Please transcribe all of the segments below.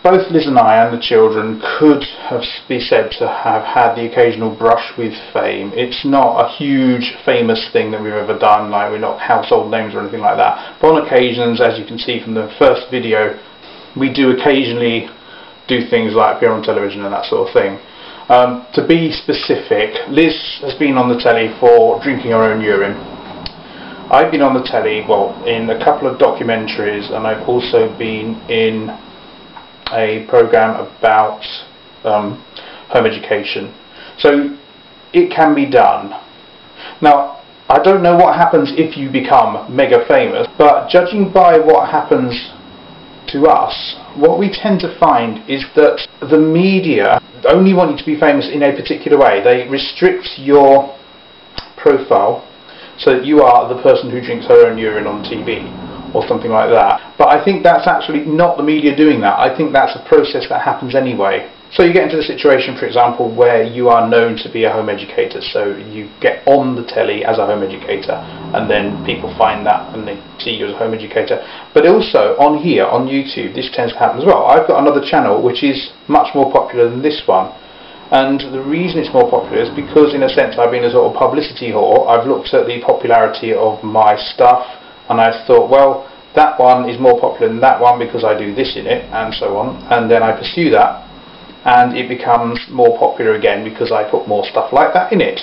both Liz and I and the children could be said to have had the occasional brush with fame. It's not a huge famous thing that we've ever done, like we're not household names or anything like that. But on occasions, as you can see from the first video, we do occasionally do things like appear on television and that sort of thing. To be specific, Liz has been on the telly for drinking her own urine. I've been on the telly, well, in a couple of documentaries, and I've also been in a program about home education. So it can be done. Now, I don't know what happens if you become mega famous, but judging by what happens to us, what we tend to find is that the media only want you to be famous in a particular way. They restrict your profile so that you are the person who drinks her own urine on TV or something like that. But I think that's actually not the media doing that. I think that's a process that happens anyway. So you get into the situation, for example, where you are known to be a home educator, so you get on the telly as a home educator, and then people find that and they see you as a home educator. But also on here, on YouTube, this tends to happen as well. I've got another channel which is much more popular than this one, and the reason it's more popular is because, in a sense, I've been a sort of publicity whore. I've looked at the popularity of my stuff, and I thought, well, that one is more popular than that one because I do this in it, and so on, and then I pursue that, and it becomes more popular again because I put more stuff like that in it.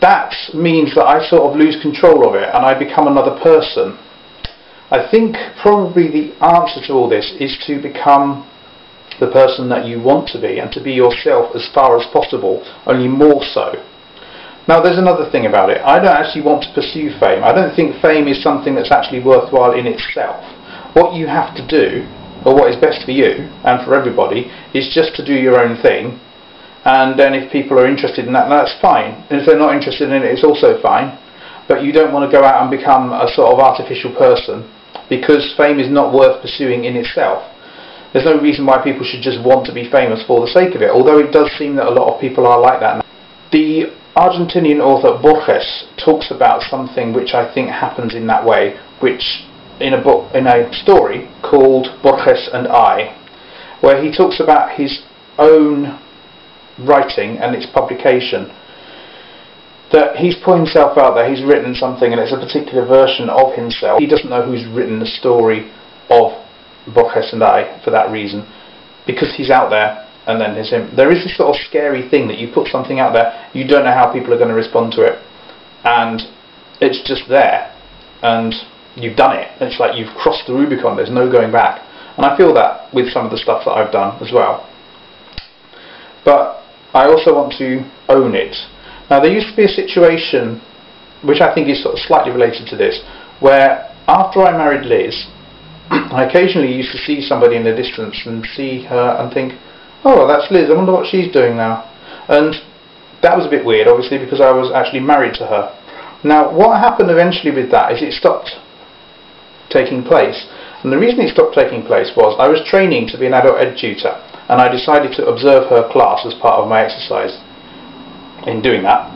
That means that I sort of lose control of it and I become another person. I think probably the answer to all this is to become the person that you want to be and to be yourself as far as possible, only more so. Now there's another thing about it. I don't actually want to pursue fame. I don't think fame is something that's actually worthwhile in itself. What you have to do, or what is best for you and for everybody, is just to do your own thing, and then if people are interested in that, that's fine, and if they're not interested in it, it's also fine. But you don't want to go out and become a sort of artificial person, because fame is not worth pursuing in itself. There's no reason why people should just want to be famous for the sake of it, although it does seem that a lot of people are like that now. The Argentinian author Borges talks about something which I think happens in that way, which in a story called Borges and I, where he talks about his own writing and its publication. That he's put himself out there, he's written something and it's a particular version of himself. He doesn't know who's written the story of Borges and I for that reason, because he's out there and then there's him. There is this sort of scary thing that you put something out there, you don't know how people are going to respond to it, and it's just there, and you've done it. It's like you've crossed the Rubicon, there's no going back. And I feel that with some of the stuff that I've done as well. But I also want to own it. Now there used to be a situation, which I think is sort of slightly related to this, where after I married Liz, I occasionally used to see somebody in the distance and see her and think, oh, that's Liz, I wonder what she's doing now. And that was a bit weird, obviously, because I was actually married to her. Now what happened eventually with that is it stopped taking place, and the reason it stopped taking place was I was training to be an adult ed tutor, and I decided to observe her class as part of my exercise in doing that.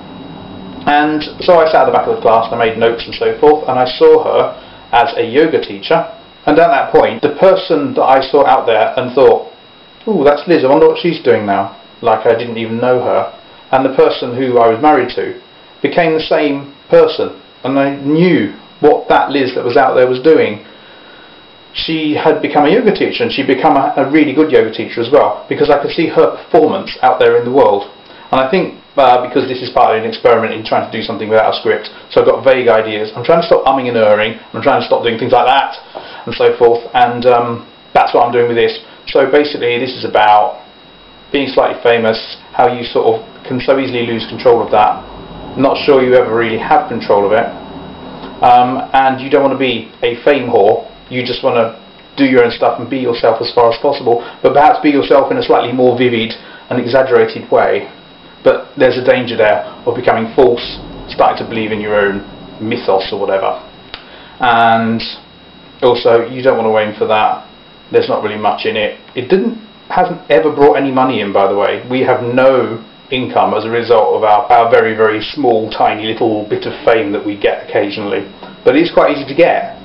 And so I sat at the back of the class and I made notes and so forth, and I saw her as a yoga teacher, and at that point the person that I saw out there and thought, ooh, that's Liz, I wonder what she's doing now, like I didn't even know her, and the person who I was married to became the same person, and I knew what that Liz that was out there was doing. She had become a yoga teacher, and she'd become a really good yoga teacher as well, because I could see her performance out there in the world. And I think because this is part of an experiment in trying to do something without a script, so I've got vague ideas. I'm trying to stop umming and erring, I'm trying to stop doing things like that and so forth, and that's what I'm doing with this. So basically this is about being slightly famous, how you sort of can so easily lose control of that, not sure you ever really have control of it. And you don't want to be a fame whore, you just want to do your own stuff and be yourself as far as possible, but perhaps be yourself in a slightly more vivid and exaggerated way. But there's a danger there of becoming false, starting to believe in your own mythos or whatever. And also, you don't want to aim for that. There's not really much in it. It hasn't ever brought any money in, by the way. We have no income as a result of our very, very small, tiny little bit of fame that we get occasionally. But it's quite easy to get.